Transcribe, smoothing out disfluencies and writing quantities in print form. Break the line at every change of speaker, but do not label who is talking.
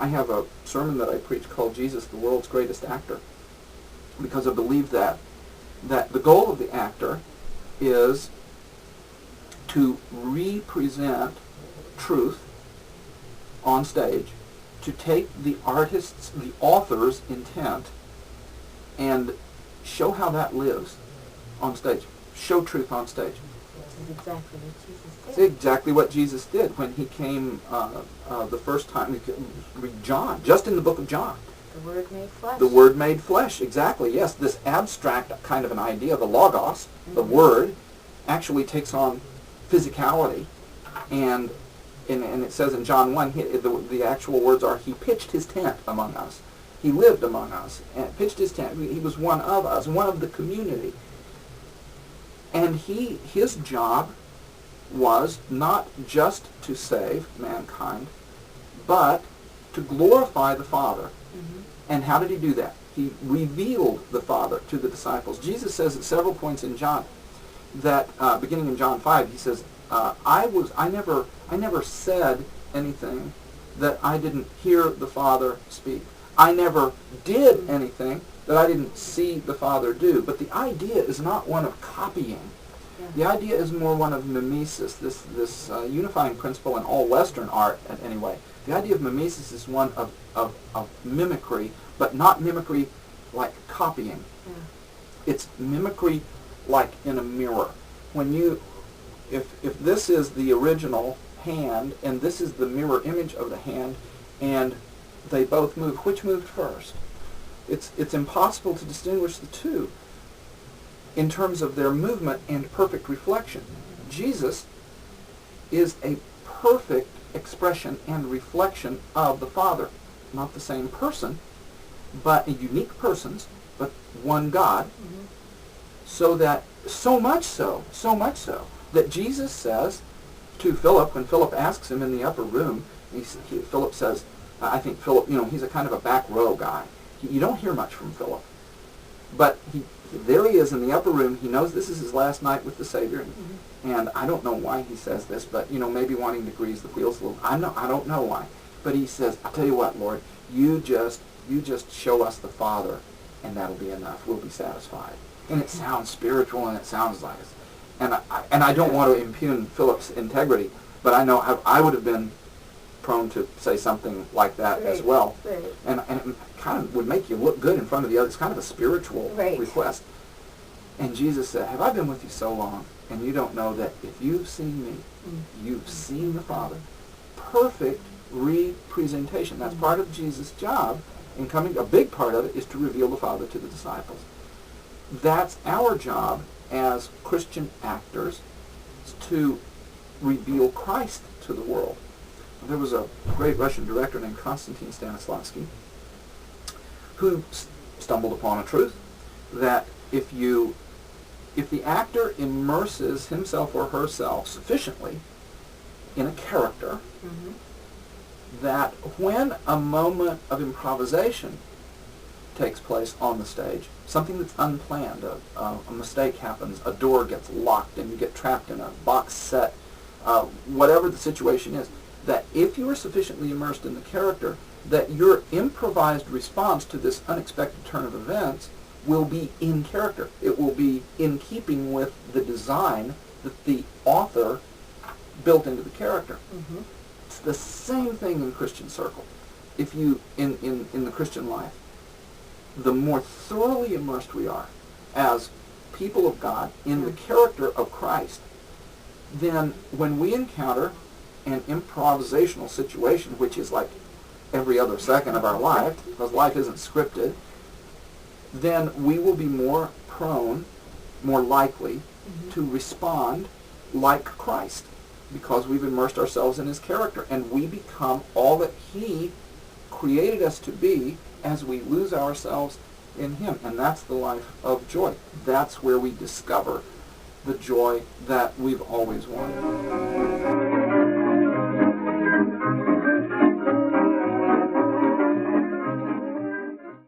I have a sermon that I preach called Jesus, the World's Greatest Actor, because I believe that the goal of the actor is to represent truth on stage, to take the artist's, the author's intent and show how that lives on stage. Show truth on stage.
Which is exactly what Jesus did.
It's exactly what Jesus did when he came the first time. Read John, just in the book of John.
The Word made flesh.
The Word made flesh, exactly, yes. This abstract kind of an idea, the logos, the Word, actually takes on physicality. And it says in John 1, the actual words are, he pitched his tent among us. He lived among us and pitched his tent. He was one of us, one of the community. And his job was not just to save mankind, but to glorify the Father.
Mm-hmm. And
how did he do that? He revealed the Father to the disciples. Jesus says at several points in John that, beginning in John 5, he says, I never said anything that I didn't hear the Father speak. I never did anything that I didn't see the Father do. But the idea is not one of copying.
Yeah.
The idea is more one of mimesis, this unifying principle in all Western art, anyway. The idea of mimesis is one of mimicry, but not mimicry like copying.
Yeah.
It's mimicry like in a mirror. When if this is the original hand, and this is the mirror image of the hand, and they both move, which moved first? It's impossible to distinguish the two in terms of their movement and perfect reflection. Jesus is a perfect expression and reflection of the Father. Not the same person, but unique persons, but one God.
Mm-hmm.
So much so, that Jesus says to Philip, when Philip asks him in the upper room, Philip says, I think Philip, he's a kind of a back row guy. You don't hear much from Philip. But there he is in the upper room. He knows this is his last night with the Savior. And I don't know why he says this, but, maybe wanting to grease the wheels a little. I don't know why. But he says, I'll tell you what, Lord, you just show us the Father, and that'll be enough. We'll be satisfied. And it sounds spiritual, and it sounds like it. And I don't want to impugn Philip's integrity, but I know I would have been prone to say something like that as well.
Right.
And it kind of would make you look good in front of the others. It's kind of a spiritual request. And Jesus said, have I been with you so long, and you don't know that if you've seen me, you've seen the Father? Perfect representation. That's part of Jesus' job in coming. A big part of it is to reveal the Father to the disciples. That's our job as Christian actors, to reveal Christ to the world. There was a great Russian director named Konstantin Stanislavski who stumbled upon a truth that if the actor immerses himself or herself sufficiently in a character, that when a moment of improvisation takes place on the stage, something that's unplanned, a mistake happens, a door gets locked and you get trapped in a box set, whatever the situation is, that if you are sufficiently immersed in the character, that your improvised response to this unexpected turn of events will be in character. It will be in keeping with the design that the author built into the character. It's the same thing in Christian circle. If you, in the Christian life, the more thoroughly immersed we are as people of God in the character of Christ, then when we encounter an improvisational situation, which is like every other second of our life, because life isn't scripted, then we will be more prone, more likely to respond like Christ, because we've immersed ourselves in his character, and we become all that he created us to be as we lose ourselves in him. And that's the life of joy. That's where we discover the joy that we've always wanted.